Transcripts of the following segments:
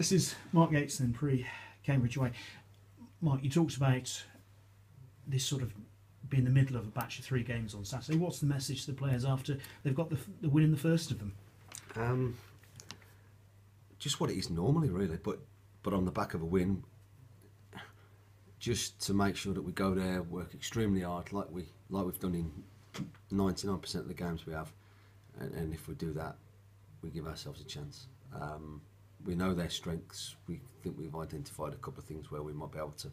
This is Mark Yates then, pre-Cambridge away. Mark, you talked about this sort of being the middle of a batch of 3 games on Saturday. What's the message to the players after they've got the win in the first of them? Just what it is normally, really, but on the back of a win, just to make sure that we go there, work extremely hard, like we've done in 99% of the games we have, and if we do that, we give ourselves a chance. We know their strengths. We think we've identified a couple of things where we might be able to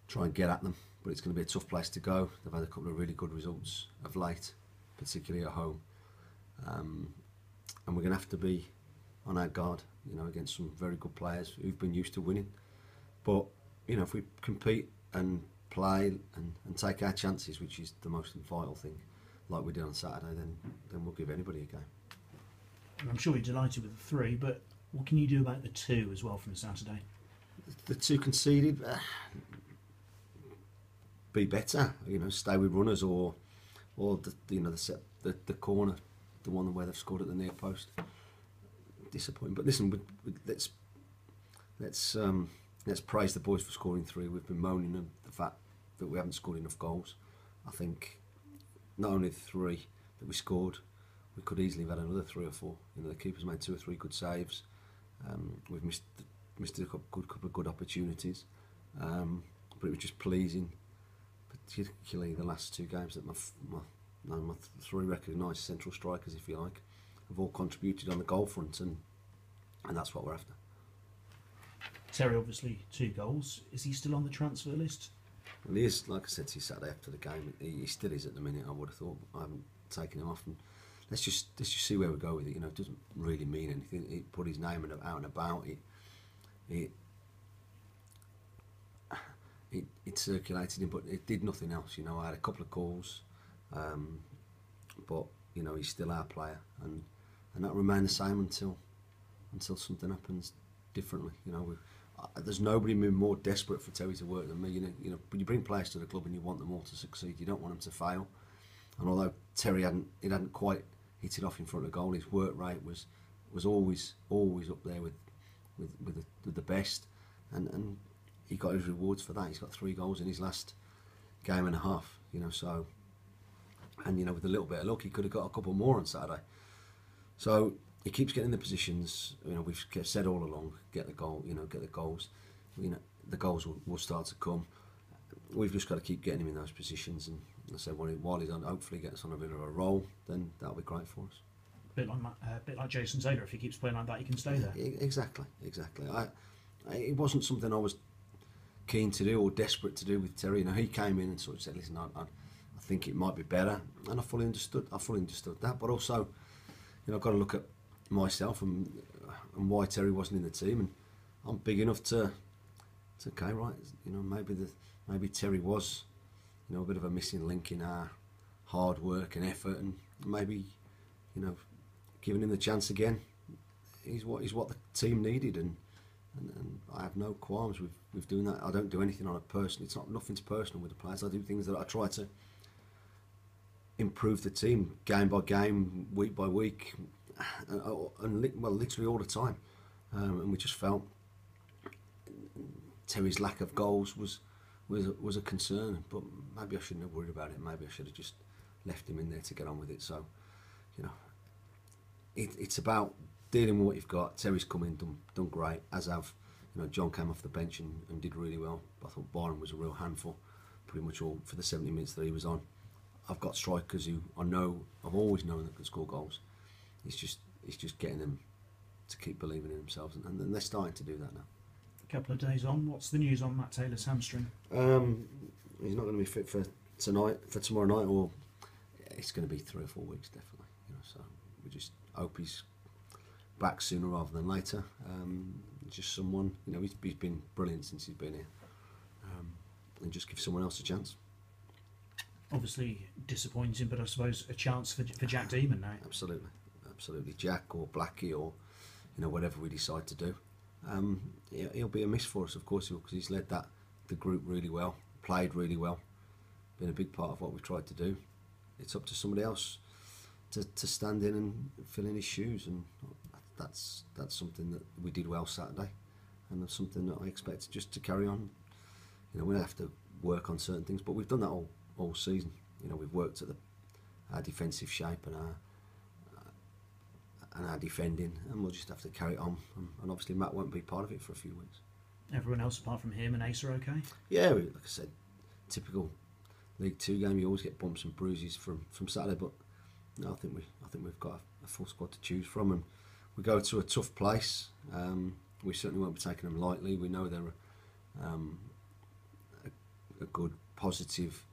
try and get at them, but it's going to be a tough place to go. They've had a couple of really good results of late, particularly at home, and we're going to have to be on our guard, against some very good players who've been used to winning. But if we compete and play and take our chances, which is the most vital thing, like we did on Saturday, then we'll give anybody a game. And I'm sure you're delighted with the 3, but what can you do about the 2 as well from Saturday? The 2 conceded, be better, stay with runners or the corner, the one where they've scored at the near post. Disappointing, but listen, let's praise the boys for scoring 3. We've been moaning at the fact that we haven't scored enough goals. I think not only the 3 that we scored, we could easily have had another 3 or 4. The keeper's made 2 or 3 good saves. We've missed a couple of good opportunities, but it was just pleasing, particularly the last 2 games, that my 3 recognised central strikers, if you like, have all contributed on the goal front, and that's what we're after. Terry, obviously 2 goals. Is he still on the transfer list? Well, he is. Like I said to you Saturday after the game, he still is at the minute. I would have thought. I haven't taken him off, and let's just see where we go with it. It doesn't really mean anything. He put his name out and about. It circulated him, but it did nothing else. I had a couple of calls, but he's still our player, and that remained the same until something happens differently. There's nobody been more desperate for Terry to work than me. But you bring players to the club and you want them all to succeed. You don't want them to fail. And although Terry hadn't quite hit it off in front of goal, his work rate was always up there with the best, and he got his rewards for that. He's got 3 goals in his last game and a half. So, and with a little bit of luck, he could have got a couple more on Saturday. So he keeps getting the positions. We've said all along, get the goal. Get the goals. The goals will start to come. We've just got to keep getting him in those positions, and I said while he's on, hopefully gets on a bit of a roll, then that'll be great for us. A bit like Jason Taylor. If he keeps playing like that, he can stay there. Exactly. It wasn't something I was keen to do or desperate to do with Terry. He came in and sort of said, "Listen, I think it might be better," and I fully understood that. But also, I've got to look at myself and why Terry wasn't in the team, and I'm big enough to okay, right, maybe Terry was a bit of a missing link in our hard work and effort, and maybe giving him the chance again is what the team needed, and I have no qualms with doing that. I don't do anything on a person. Nothing's personal with the players. I do things that I try to improve the team game by game, week by week, and literally all the time. And we just felt Terry's lack of goals was a concern, but maybe I shouldn't have worried about it. Maybe I should have just left him in there to get on with it. So, it's about dealing with what you've got. Terry's come in, done great, as have John came off the bench and did really well. I thought Byron was a real handful, pretty much all for the 70 minutes that he was on. I've got strikers who I've always known that can score goals. It's just getting them to keep believing in themselves, and they're starting to do that now. A couple of days on, what's the news on Matt Taylor's hamstring? He's not going to be fit for tomorrow night, or it's going to be 3 or 4 weeks definitely. So we just hope he's back sooner rather than later. Just someone, he's been brilliant since he's been here, and just give someone else a chance. Obviously disappointing, but I suppose a chance for Jack Demon now. Absolutely, Jack or Blackie or whatever we decide to do. He'll be a miss for us, of course, because he's led the group really well, played really well, been a big part of what we've tried to do. It's up to somebody else to stand in and fill in his shoes, and that's something that we did well Saturday, and that's something that I expect just to carry on. You know, we have to work on certain things, but we've done that all season. You know, we've worked at our defensive shape and our defending, and we'll just have to carry it on. And obviously Matt won't be part of it for a few weeks. Everyone else apart from him and Ace are okay? Yeah, like I said, typical League Two game. You always get bumps and bruises from Saturday, but no, I think we've got a full squad to choose from, and we go to a tough place. We certainly won't be taking them lightly. We know they're a good, positive,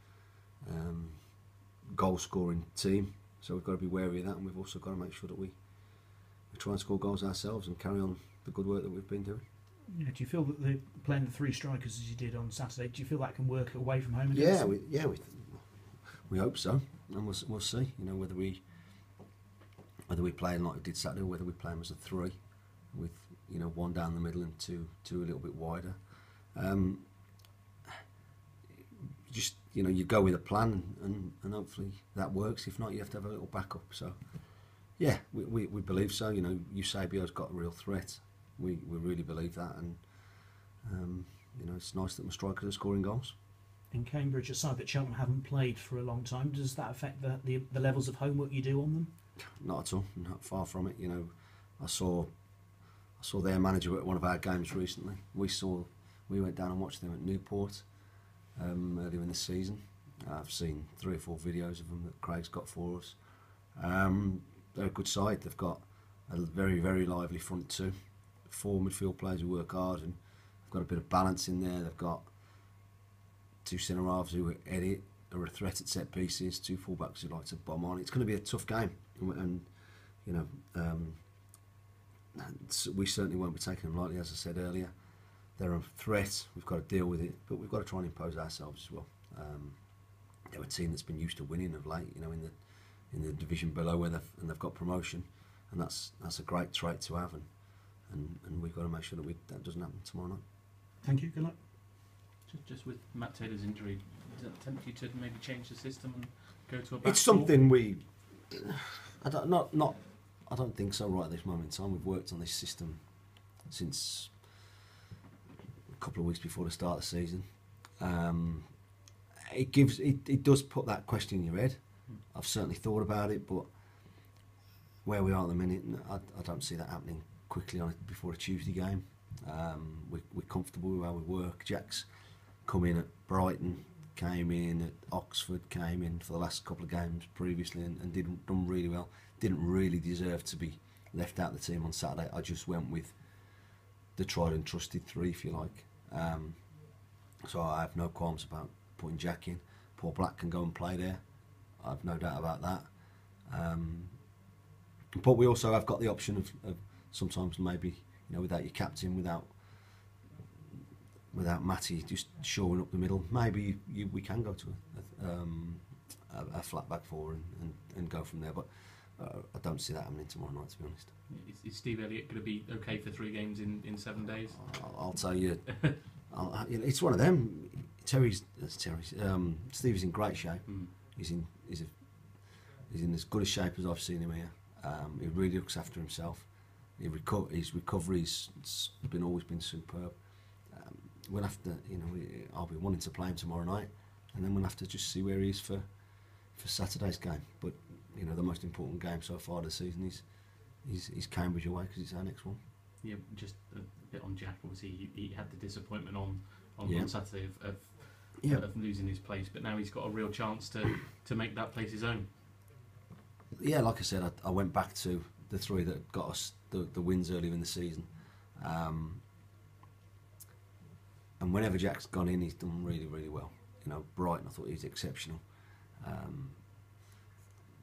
goal-scoring team, so we've got to be wary of that, and we've also got to make sure that we try and score goals ourselves and carry on the good work that we've been doing. Yeah, do you feel that playing the three strikers as you did on Saturday, do you feel that can work away from home against them? We hope so, and we'll see. You know, whether we play like we did Saturday, or whether we play them as a three, with one down the middle and two a little bit wider. Just you go with a plan, and hopefully that works. If not, you have to have a little backup. So yeah, we believe so. Eusebio's got a real threat. We really believe that, and it's nice that my strikers are scoring goals. In Cambridge, a side that Cheltenham haven't played for a long time, does that affect the levels of homework you do on them? Not at all. Not far from it. I saw their manager at one of our games recently. We went down and watched them at Newport earlier in the season. I've seen 3 or 4 videos of them that Craig's got for us. They're a good side. They've got a very, very lively front two. 4 midfield players who work hard, and they've got a bit of balance in there. They've got 2 centre halves who are a threat at set pieces, 2 fullbacks who like to bomb on. It's going to be a tough game, and we certainly won't be taking them lightly. As I said earlier, they're a threat. We've got to deal with it, but we've got to try and impose ourselves as well. They're a team that's been used to winning of late, in the division below where they've got promotion, and that's a great trait to have, and we've got to make sure that doesn't happen tomorrow night. Thank you. Good luck. Just with Matt Taylor's injury, does it tempt you to maybe change the system and go to a back It's something I don't think so right at this moment in time. We've worked on this system since a couple of weeks before the start of the season. It does put that question in your head. I've certainly thought about it, but where we are at the minute, I don't see that happening quickly before a Tuesday game. We're comfortable with how we work. Jack's come in at Brighton, came in at Oxford, came in for the last couple of games previously, and done really well. Didn't really deserve to be left out of the team on Saturday. I just went with the tried and trusted 3, if you like. So I have no qualms about putting Jack in. Paul Black can go and play there. I've no doubt about that. But we also have got the option of sometimes maybe, without your captain, without Matty just shoring up the middle, maybe we can go to a flat back 4 and go from there. But I don't see that happening tomorrow night, to be honest. Is Steve Elliott going to be okay for 3 games in 7 days? I'll tell you, it's one of them. Steve's in great shape. He's in as good a shape as I've seen him here. He really looks after himself. His recovery's always been superb. We'll have to, I'll be wanting to play him tomorrow night, and then we'll have to just see where he is for Saturday's game. But the most important game so far this season is Cambridge away, because it's our next one. Yeah, just a bit on Jack. Obviously, he had the disappointment on Saturday of losing his place, but now he's got a real chance to make that place his own. Yeah, like I said, I went back to the 3 that got us the wins earlier in the season. And whenever Jack's gone in, he's done really, really well. Brighton, I thought he was exceptional.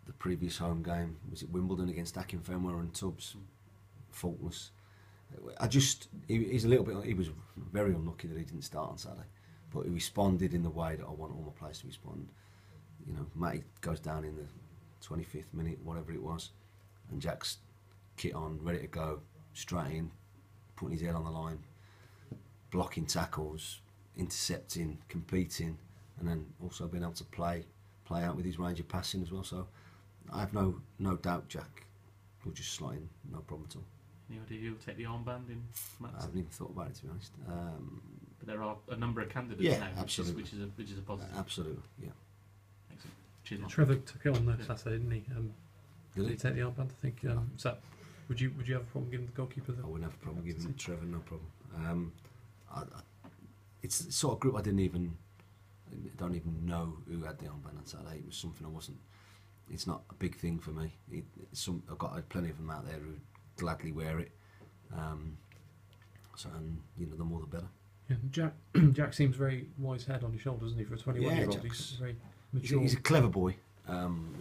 The previous home game, was it Wimbledon against Akinfenwa and Tubbs? Faultless. He was very unlucky that he didn't start on Saturday, but he responded in the way that I want all my players to respond. Matty goes down in the 25th minute, whatever it was, and Jack's kit on, ready to go, straight in, putting his head on the line, blocking tackles, intercepting, competing, and then also being able to play out with his range of passing as well. So I have no doubt Jack will just slot in, no problem at all. Any idea who'll take the armband in I Max? haven't even thought about it, to be honest. But there are a number of candidates Yeah, now, absolutely. which is a positive. Absolutely, yeah. Excellent. Cheers, Mark. Trevor took it on the Saturday, didn't he? Did Did he he? take the armband? I think. Is that, would you have a problem giving the goalkeeper the? I wouldn't have a problem giving Trevor, no problem. It's the sort of group I don't even know who had the armband on Saturday. It was something I wasn't. It's not a big thing for me. I've got plenty of them out there who gladly wear it. And the more the better. Yeah, Jack seems very wise head on his shoulders, doesn't he? For a 21-year-old, he's very mature. He's a clever boy.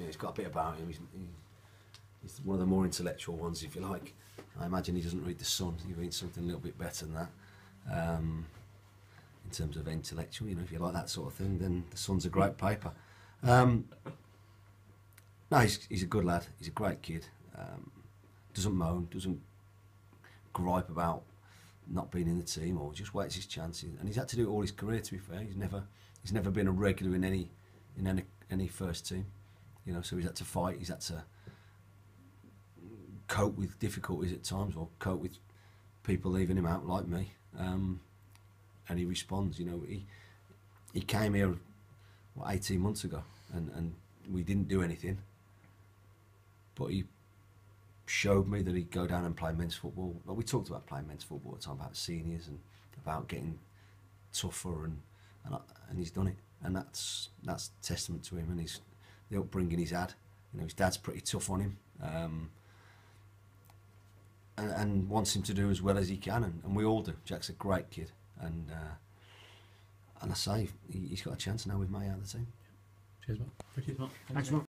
He's got a bit about him. He's one of the more intellectual ones, if you like. I imagine he doesn't read The Sun. He reads something a little bit better than that. In terms of intellectual, if you like that sort of thing, then The Sun's a great paper. No, he's a good lad. He's a great kid. Doesn't moan, doesn't gripe about not being in the team, or just waits his chances. And he's had to do it all his career. To be fair, he's never been a regular in any first team. So he's had to fight. He's had to cope with difficulties at times, or cope with people leaving him out, like me. And he responds. He came here 18 months ago, and we didn't do anything. But he showed me that he'd go down and play men's football. Well, we talked about playing men's football at the time, about seniors and about getting tougher, and he's done it. And that's testament to him and the upbringing he's had. His dad's pretty tough on him, and wants him to do as well as he can, and we all do. Jack's a great kid, and I say he's got a chance now with May out of the team. Cheers, Mark. Cheers, Mark. Thanks, Mark.